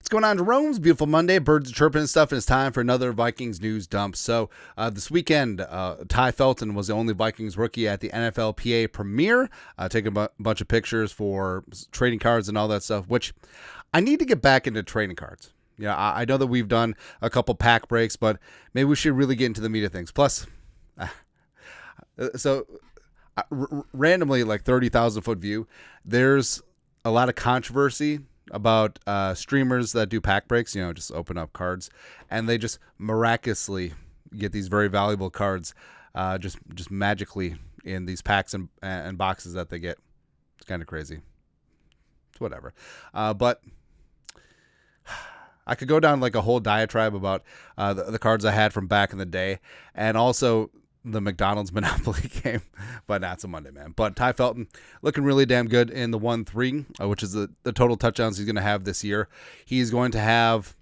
What's going on, Jerome's beautiful Monday? Birds are chirping and stuff, and it's time for another Vikings news dump. So this weekend, Ty Felton was the only Vikings rookie at the NFLPA premiere, taking a bunch of pictures for trading cards and all that stuff, which I need to get back into trading cards. Yeah, I know that we've done a couple pack breaks, but maybe we should really get into the meat of things. Plus, randomly, like 30,000 foot view, there's a lot of controversy about streamers that do pack breaks, just open up cards, and they just miraculously get these very valuable cards just magically in these packs and boxes that they get. It's kind of crazy. It's whatever. But I could go down like a whole diatribe about the cards I had from back in the day, and also the McDonald's Monopoly game, but that's a Monday, man. But Ty Felton looking really damn good in the 1-3, which is the total touchdowns he's going to have this year. He's going to have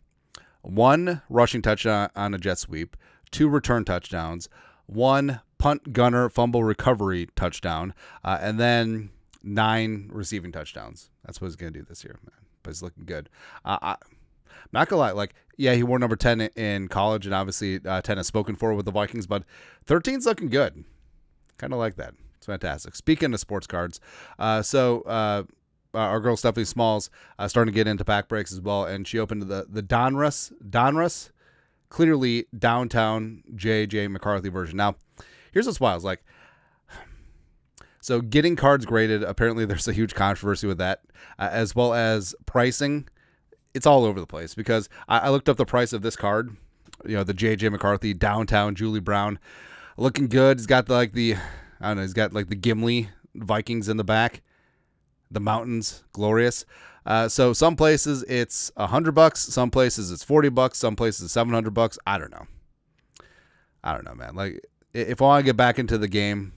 1 rushing touchdown on a jet sweep, 2 return touchdowns, 1 punt gunner fumble recovery touchdown, and then 9 receiving touchdowns. That's what he's going to do this year, man. But he's looking good. I'm not going to lie, he wore number 10 in college, and obviously 10 is spoken for with the Vikings, but 13's looking good. Kind of like that. It's fantastic. Speaking of sports cards, our girl Stephanie Smalls starting to get into pack breaks as well, and she opened the Donruss, clearly downtown J.J. McCarthy version. Now, here's what's wild. So getting cards graded, apparently there's a huge controversy with that, as well as pricing. It's all over the place because I looked up the price of this card, the J.J. McCarthy downtown Julie Brown, looking good. He's got he's got like the Gimli Vikings in the back, the mountains, glorious. So some places it's $100, some places it's $40, some places it's $700. I don't know, man. Like if I want to get back into the game,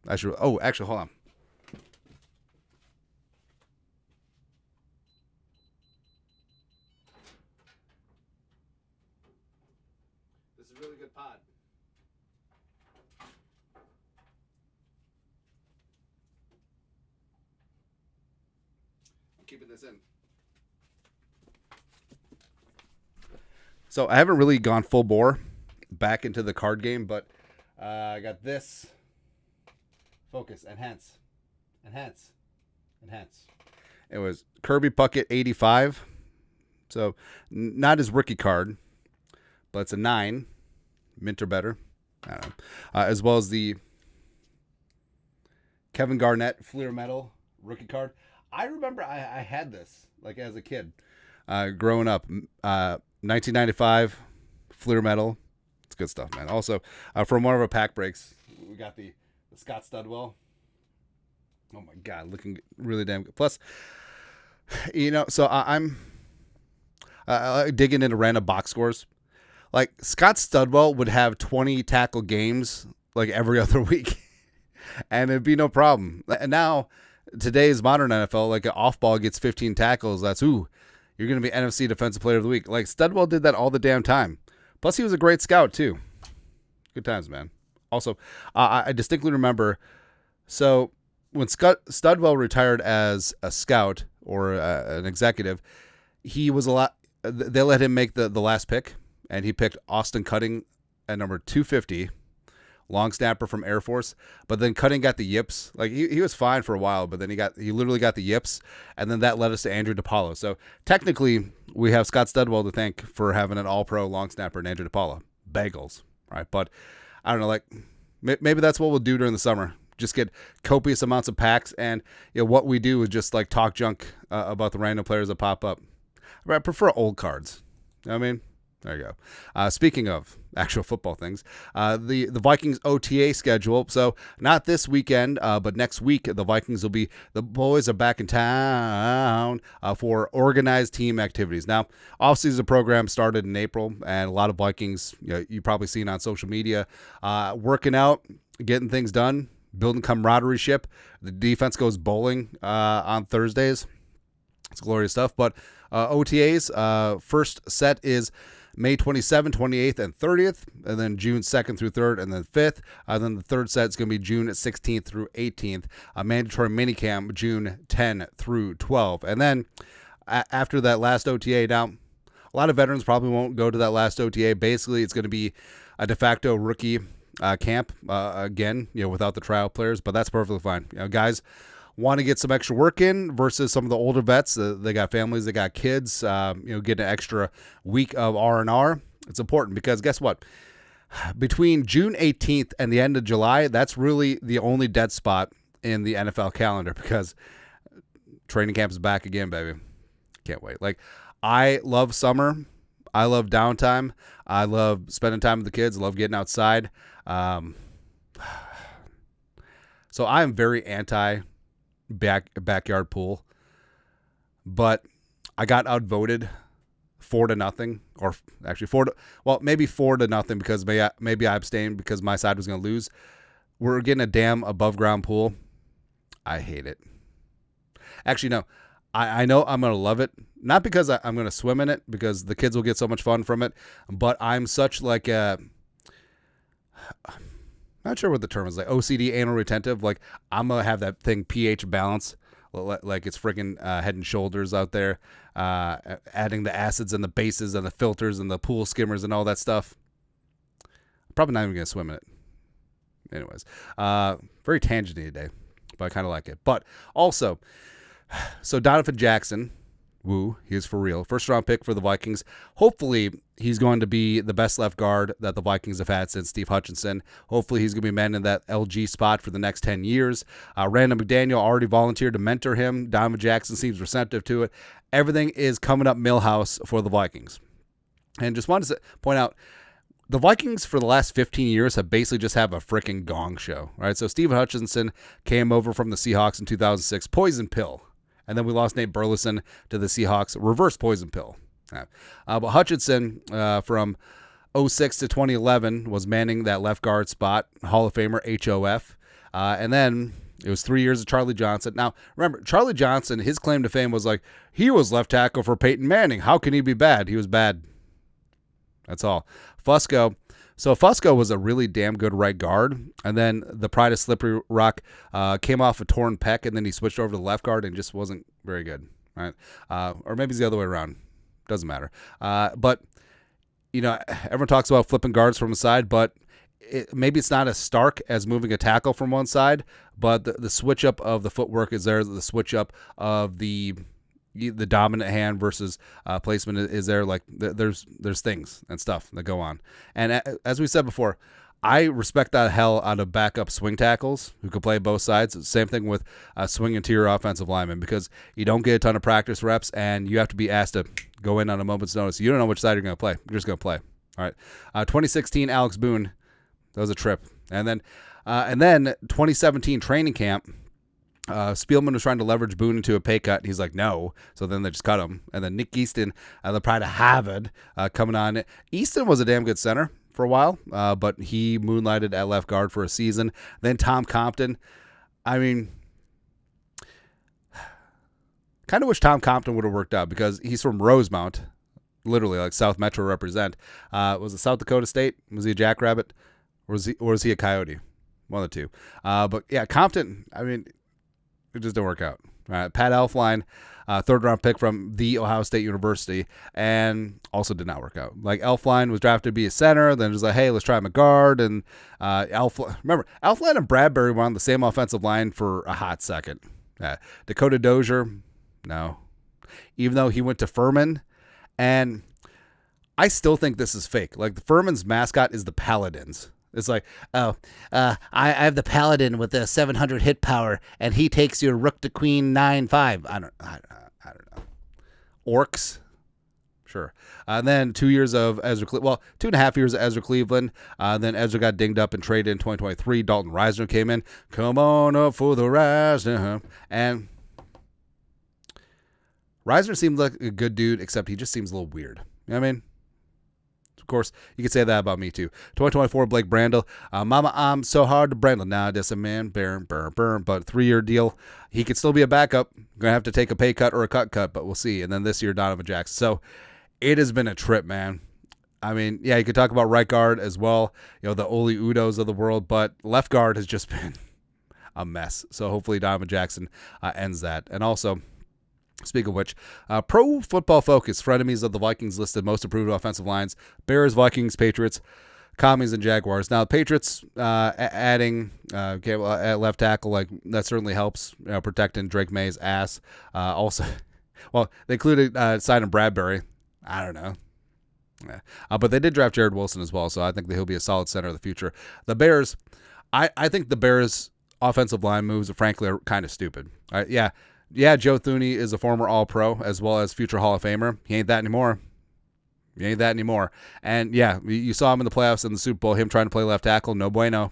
I should. Oh, actually, hold on. Really good pod. I'm keeping this in. So I haven't really gone full bore back into the card game, but I got this. Focus, enhance. It was Kirby Puckett 85. So not his rookie card, but it's a 9. Mint or better. I don't know. As well as the Kevin Garnett Fleer Metal rookie card. I remember I had this as a kid growing up. 1995 Fleer Metal. It's good stuff, man. Also, from one of our pack breaks, we got the Scott Studwell. Oh my God, looking really damn good. Plus, so I'm digging into random box scores. Scott Studwell would have 20 tackle games every other week, and it'd be no problem. And now, today's modern NFL, an off-ball gets 15 tackles. That's, you're going to be NFC Defensive Player of the Week. Studwell did that all the damn time. Plus, he was a great scout, too. Good times, man. Also, I distinctly remember, so when Studwell retired as a scout or an executive, he was they let him make the last pick. And he picked Austin Cutting at number 250, long snapper from Air Force. But then Cutting got the yips. He was fine for a while, but then he literally got the yips, and then that led us to Andrew DePaulo. So technically, we have Scott Studwell to thank for having an All-Pro long snapper and Andrew DePaulo. Bagels, right? But I don't know, maybe that's what we'll do during the summer. Just get copious amounts of packs, and what we do is just talk junk about the random players that pop up. I prefer old cards. You know what I mean? There you go. Speaking of actual football things, the Vikings OTA schedule. So not this weekend, but next week, the boys are back in town for organized team activities. Now, offseason program started in April, and a lot of Vikings, you've probably seen on social media, working out, getting things done, building camaraderie ship. The defense goes bowling on Thursdays. It's glorious stuff. But OTAs, first set is May 27th, 28th, and 30th, and then June 2nd through 3rd, and then 5th. Then the third set is going to be June 16th through 18th. A mandatory minicamp June 10 through 12. And then after that last OTA, now A lot of veterans probably won't go to that last OTA. Basically, it's going to be a de facto rookie camp again, without the trial players, but that's perfectly fine. Guys want to get some extra work in versus some of the older vets. They got families, they got kids. Get an extra week of R&R. It's important because guess what? Between June 18th and the end of July, that's really the only dead spot in the NFL calendar because training camp is back again, baby. Can't wait. Like, I love summer. I love downtime. I love spending time with the kids. I love getting outside. So I'm very anti backyard pool, but I got outvoted 4-0, or actually maybe 4-0 because maybe I abstained because my side was going to lose. We're getting a damn above ground pool. I hate it. Actually, no. I know I'm going to love it. Not because I'm going to swim in it, because the kids will get so much fun from it, but I'm such like a, not sure what the term is, like OCD, anal retentive. Like, I'm going to have that thing pH balance, like it's freaking Head and Shoulders out there, adding the acids and the bases and the filters and the pool skimmers and all that stuff. I'm probably not even going to swim in it. Anyways, very tangenty today, but I kind of like it. But also, so Donovan Jackson, woo, he is for real. First round pick for the Vikings. Hopefully, he's going to be the best left guard that the Vikings have had since Steve Hutchinson. Hopefully, he's going to be manning that LG spot for the next 10 years. Randall McDaniel already volunteered to mentor him. Donovan Jackson seems receptive to it. Everything is coming up Millhouse for the Vikings. And just wanted to point out, the Vikings for the last 15 years have basically just have a freaking gong show, right? So Steve Hutchinson came over from the Seahawks in 2006, poison pill. And then we lost Nate Burleson to the Seahawks, reverse poison pill. But Hutchinson from 06 to 2011 was manning that left guard spot, Hall of Famer, HOF. And then it was 3 years of Charlie Johnson. Now, remember, Charlie Johnson, his claim to fame was like, he was left tackle for Peyton Manning. How can he be bad? He was bad. That's all. Fusco. So Fusco was a really damn good right guard, and then the pride of Slippery Rock came off a torn pec, and then he switched over to the left guard and just wasn't very good, right? Or maybe it's the other way around. Doesn't matter. But, everyone talks about flipping guards from the side, but maybe it's not as stark as moving a tackle from one side, but the switch up of the footwork is there. The switch up of the dominant hand versus placement is there. Like, there's things and stuff that go on. And as we said before, I respect that hell out of backup swing tackles who can play both sides. Same thing with swing interior offensive linemen, because you don't get a ton of practice reps and you have to be asked to go in on a moment's notice. You don't know which side you're going to play. You're just going to play. All right. 2016, Alex Boone. That was a trip. And then 2017 training camp, Spielman was trying to leverage Boone into a pay cut. And he's like, no. So then they just cut him. And then Nick Easton, the pride of Harvard, coming on. Easton was a damn good center for a while, but he moonlighted at left guard for a season. Then Tom Compton. I mean, kind of wish Tom Compton would have worked out, because he's from Rosemount, literally like South Metro represent. Was it South Dakota State? Was he a jackrabbit? Or was he a coyote? One of the two. But yeah, Compton, I mean, it just didn't work out. Pat Elflein, third-round pick from The Ohio State University, and also did not work out. Like, Elflein was drafted to be a center, then it was like, hey, let's try him a guard, and remember, Elflein and Bradbury were on the same offensive line for a hot second. Dakota Dozier, no. Even though he went to Furman, and I still think this is fake. Like, the Furman's mascot is the Paladins. It's like, I have the Paladin with the 700 hit power, and he takes your Rook to Queen 9-5. I don't know. Orcs, sure. And then 2 years of Ezra. 2.5 years of Ezra Cleveland. Then Ezra got dinged up and traded in 2023. Dalton Reisner came in. Come on up for the Reisner, and Reisner seems like a good dude, except he just seems a little weird. You know what I mean? Of course, you could say that about me too. 2024, Blake Brandel. Mama, I'm so hard to Brandel. Now, this a man, burn. But 3-year deal. He could still be a backup. Going to have to take a pay cut or a cut, but we'll see. And then this year, Donovan Jackson. So it has been a trip, man. I mean, yeah, you could talk about right guard as well. The Oli Udos of the world. But left guard has just been a mess. So hopefully Donovan Jackson ends that. And also, Speaking of which, Pro Football Focus, frenemies of the Vikings, listed most improved offensive lines: Bears, Vikings, Patriots, Commies, and Jaguars. Now, the Patriots adding at left tackle, like that certainly helps protecting Drake May's ass. Also, well, they included signing Bradbury. I don't know. Yeah. But they did draft Jared Wilson as well, so I think that he'll be a solid center of the future. The Bears, I think the Bears' offensive line moves, frankly, are kind of stupid. Yeah, Joe Thuney is a former All-Pro as well as future Hall of Famer. He ain't that anymore. And yeah, you saw him in the playoffs in the Super Bowl, him trying to play left tackle, no bueno,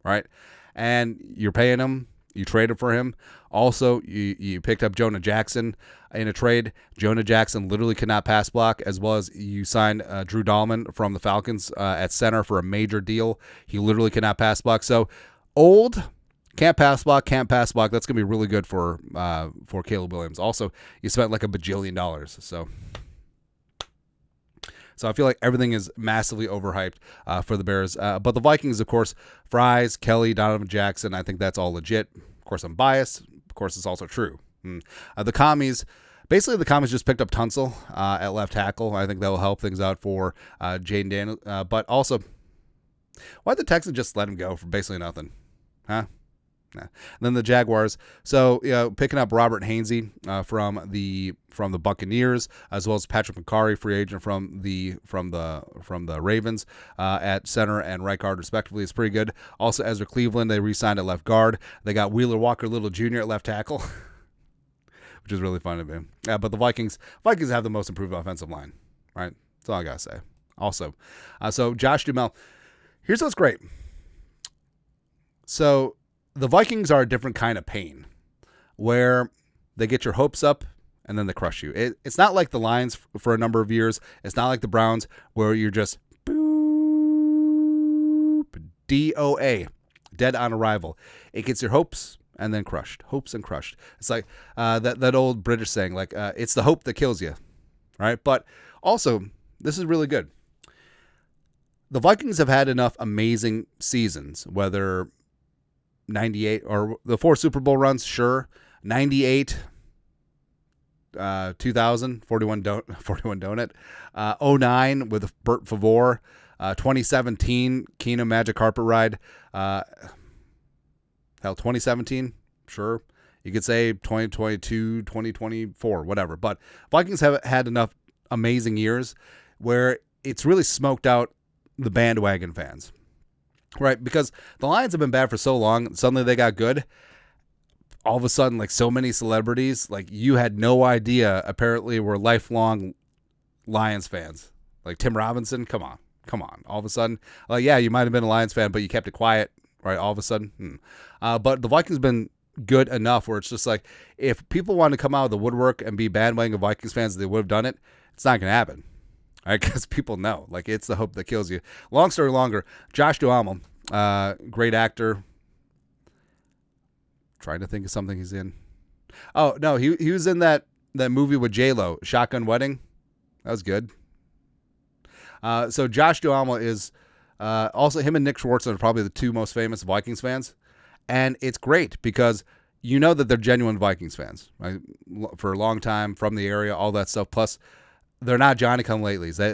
right? And you're paying him. You traded for him. Also, you picked up Jonah Jackson in a trade. Jonah Jackson literally could not pass block, as well as you signed Drew Dahlman from the Falcons at center for a major deal. He literally could not pass block. So, old... Can't pass block. That's going to be really good for Caleb Williams. Also, you spent like $1 bajillion. So I feel like everything is massively overhyped for the Bears. But the Vikings, of course, Fries, Kelly, Donovan Jackson, I think that's all legit. Of course, I'm biased. Of course, it's also true. The Commies just picked up Tunsil at left tackle. I think that will help things out for Jaden Daniels. But also, why'd the Texans just let him go for basically nothing? Huh? And then the Jaguars, so picking up Robert Hainsey from the Buccaneers, as well as Patrick McCarry, free agent from the Ravens at center and right guard respectively, is pretty good. Also, Ezra Cleveland, they re-signed at left guard. They got Wheeler Walker Little Jr. at left tackle, which is really fun to me. Yeah, but the Vikings have the most improved offensive line, right? That's all I gotta say. Also, so Josh Duhamel, here's what's great. So the Vikings are a different kind of pain where they get your hopes up and then they crush you. It's not like the Lions for a number of years. It's not like the Browns where you're just boop, DOA, dead on arrival. It gets your hopes and then crushed. Hopes and crushed. It's like that old British saying, like, it's the hope that kills you, right? But also, this is really good. The Vikings have had enough amazing seasons, whether 98 or the 4 Super Bowl runs, sure. 98, 2000, 41 donut, 09 with Bert Favre, 2017 Keenum Magic Carpet Ride, 2017, sure. You could say 2022, 2024, whatever. But Vikings have had enough amazing years where it's really smoked out the bandwagon fans. Right, because the Lions have been bad for so long. Suddenly they got good. All of a sudden, like so many celebrities, like you had no idea, apparently were lifelong Lions fans. Like Tim Robinson, come on. All of a sudden, yeah, you might have been a Lions fan, but you kept it quiet, right? All of a sudden. But the Vikings have been good enough where it's just like, if people want to come out of the woodwork and be bandwagon Vikings fans, they would have done it. It's not going to happen. Right, because people know, like, it's the hope that kills you. Long story longer, Josh Duhamel, great actor. Trying to think of something he's in. Oh no, he was in that movie with J-Lo, Shotgun Wedding. That was good. So Josh Duhamel is also, him and Nick Schwartz are probably the two most famous Vikings fans, and it's great because you know that they're genuine Vikings fans, right? For a long time, from the area, all that stuff. Plus, they're not Johnny-come-latelys. They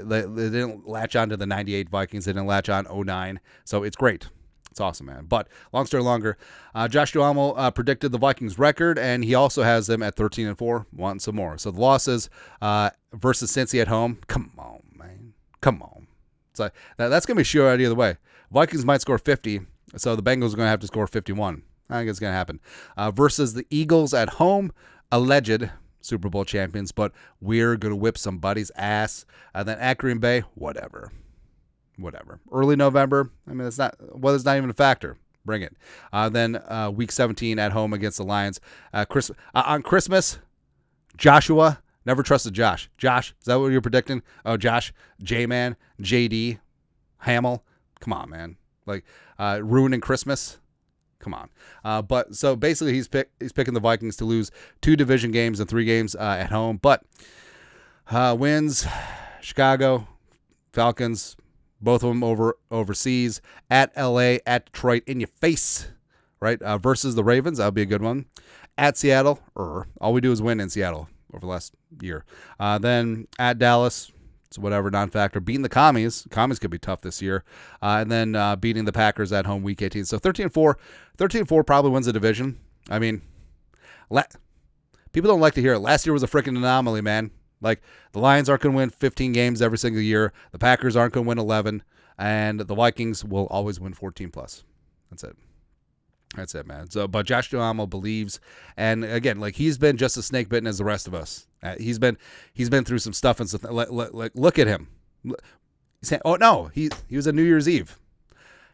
didn't latch on to the 98 Vikings. They didn't latch on 09. So it's great. It's awesome, man. But long story longer, Josh Duhamel predicted the Vikings record, and he also has them at 13-4, wanting some more. So the losses versus Cincy at home. Come on, man. Come on. So that's going to be sure out either way. Vikings might score 50, so the Bengals are going to have to score 51. I think it's going to happen. Versus the Eagles at home, alleged Super Bowl champions, but we're going to whip somebody's ass. And then at Green Bay, whatever. Early November, I mean, it's not even a factor. Bring it. Then week 17 at home against the Lions. On Christmas, Joshua, never trusted Josh. Josh, is that what you're predicting? Oh, Josh, J-Man, JD, Hamill. Come on, man. Like, ruining Christmas. Come on. But so basically he's picking the Vikings to lose 2 division games and 3 games at home. But wins, Chicago, Falcons, both of them overseas, at LA, at Detroit, in your face, right? Versus the Ravens, that'll be a good one. At Seattle, all we do is win in Seattle. over the last year. Then at Dallas, it's whatever, non-factor. Beating the Commies. Commies could be tough this year. And then beating the Packers at home week 18. So 13-4. 13-4 probably wins the division. I mean, people don't like to hear it. Last year was a freaking anomaly, man. Like, the Lions aren't going to win 15 games every single year. The Packers aren't going to win 11. And the Vikings will always win 14+. That's it. That's it, man. So, but Josh Duhamel believes, and again, like, he's been just as snake bitten as the rest of us. He's been through some stuff and stuff. Like, look at him. He's saying, oh no, he was at New Year's Eve.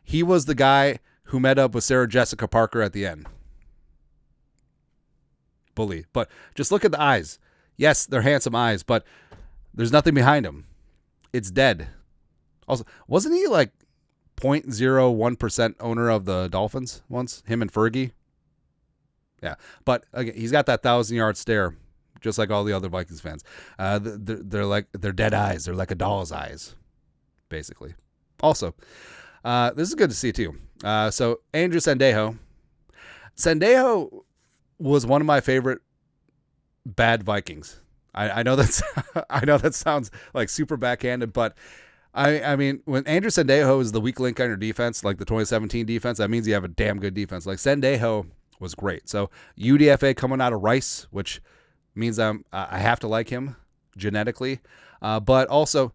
He was the guy who met up with Sarah Jessica Parker at the end. Bully, but just look at the eyes. Yes, they're handsome eyes, but there's nothing behind them. It's dead. Also, wasn't he like 0.01% owner of the Dolphins once? Him and Fergie? Yeah. But again, he's got that 1,000-yard stare, just like all the other Vikings fans. They're dead eyes. They're like a doll's eyes, basically. Also, this is good to see too. So Andrew Sendejo. Sendejo was one of my favorite bad Vikings. I know that's I know that sounds like super backhanded, but I mean, when Andrew Sendejo is the weak link on your defense, like the 2017 defense, that means you have a damn good defense. Like, Sendejo was great. So UDFA coming out of Rice, which means I have to like him genetically, but also,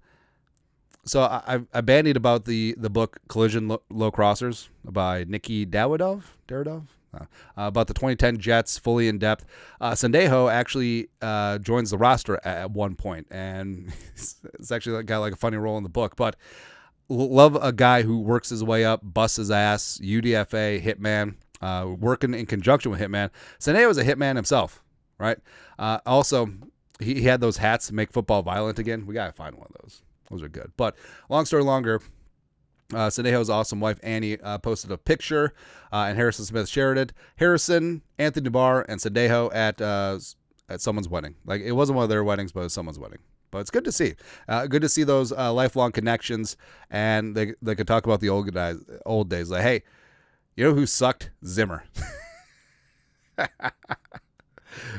so I bandied about the book Collision Low Crossers by Nikki Dawidoff. About the 2010 Jets, fully in depth. Sendejo actually joins the roster at one point, and it's actually got like a funny role in the book. But love a guy who works his way up, busts his ass, UDFA, hitman, working in conjunction with hitman. Sendejo is a hitman himself, right? Also, he had those hats to make football violent again. We got to find one of those. Those are good. But long story longer, Sendejo's awesome wife, Annie, posted a picture, and Harrison Smith shared it. Harrison, Anthony Dubar, and Sendejo at someone's wedding. Like, it wasn't one of their weddings, but it was someone's wedding. But it's good to see. Good to see those lifelong connections, and they could talk about the old days. Like, hey, you know who sucked? Zimmer.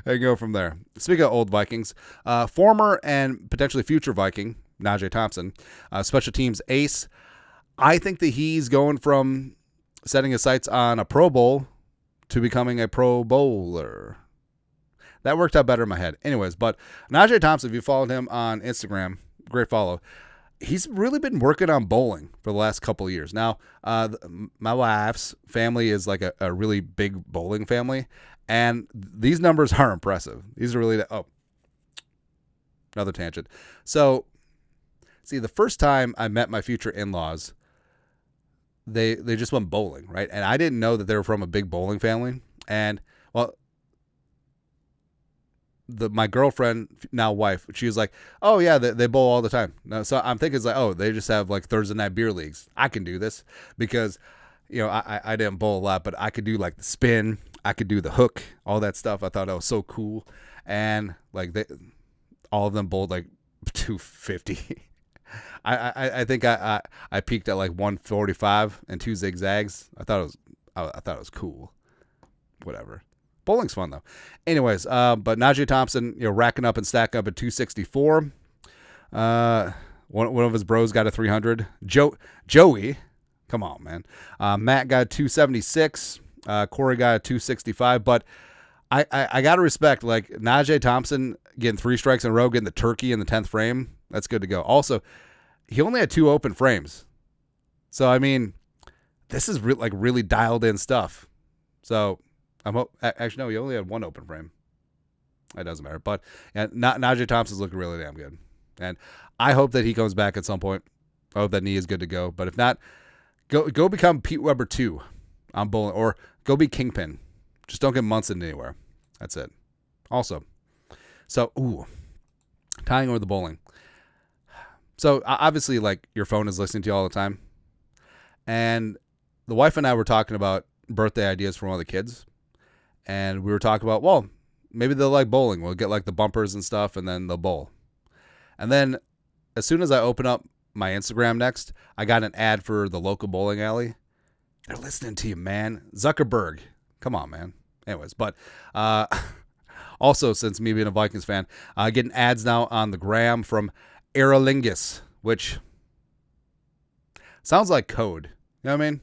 And go from there. Speaking of old Vikings, former and potentially future Viking, Najee Thompson, special teams ace. I think that he's going from setting his sights on a Pro Bowl to becoming a Pro Bowler. That worked out better in my head. Anyways, but Najee Thompson, if you followed him on Instagram, great follow. He's really been working on bowling for the last couple of years. Now, my wife's family is like a really big bowling family, and these numbers are impressive. These are really, another tangent. So, see, the first time I met my future in-laws, they just went bowling, right? And I didn't know that they were from a big bowling family. And, well, my girlfriend, now wife, she was like, oh, yeah, they bowl all the time. No, so I'm thinking it's like, oh, they just have like Thursday night beer leagues. I can do this because, you know, I didn't bowl a lot, but I could do like the spin. I could do the hook, all that stuff. I thought that was so cool. And like all of them bowled like 250. I think I peaked at like 145 and 2 zigzags. I thought it was cool. Whatever. Bowling's fun though. Anyways, but Najee Thompson, you know, racking up and stacking up at 264. One of his bros got a 300. Joey, come on, man. Matt got a 276. Corey got a 265. But I gotta respect, like, Najee Thompson getting 3 strikes in a row, getting the turkey in the 10th frame. That's good to go. Also, he only had 2 open frames. So, I mean, this is really dialed in stuff. So, actually, no, he only had 1 open frame. That doesn't matter. But yeah, Najee Thompson's looking really damn good. And I hope that he comes back at some point. I hope that knee is good to go. But if not, go become Pete Weber 2 on bowling. Or go be Kingpin. Just don't get Munson anywhere. That's it. Also, so, tying over the bowling. So, obviously, like, your phone is listening to you all the time. And the wife and I were talking about birthday ideas for one of the kids. And we were talking about, well, maybe they'll like bowling. We'll get, like, the bumpers and stuff, and then they'll bowl. And then, as soon as I open up my Instagram next, I got an ad for the local bowling alley. They're listening to you, man. Zuckerberg. Come on, man. Anyways, but Also, since me being a Vikings fan, getting ads now on the gram from Aer Lingus, which sounds like code. You know what I mean?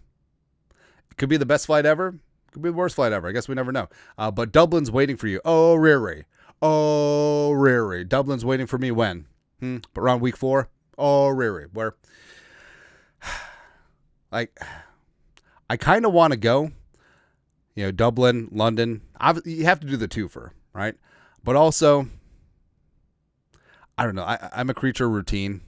It could be the best flight ever. Could be the worst flight ever. I guess we never know. But Dublin's waiting for you. Oh, Riri. Oh, Riri. Dublin's waiting for me when? But around week 4? Oh, Riri. Where? Like, I kind of want to go. You know, Dublin, London. You have to do the twofer, right? But also, I don't know. I'm a creature of routine.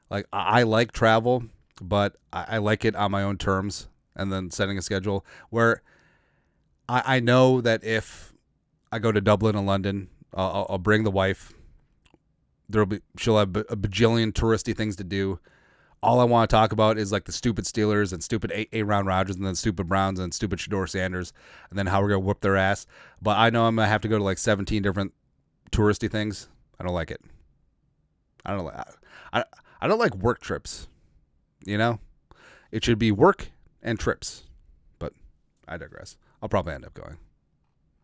Like, I like travel, but I like it on my own terms, and then setting a schedule where I know that if I go to Dublin and London, I'll bring the wife. She'll have a bajillion touristy things to do. All I want to talk about is like the stupid Steelers and stupid Aaron Rodgers and then stupid Browns and stupid Shador Sanders and then how we're going to whoop their ass. But I know I'm going to have to go to like 17 different touristy things. I don't like it. I don't like work trips. You know? It should be work and trips. But I digress. I'll probably end up going.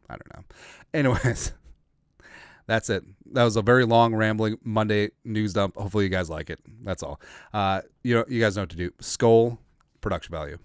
I don't know. Anyways, that's it. That was a very long, rambling Monday news dump. Hopefully you guys like it. That's all. You guys know what to do. Skol, production value.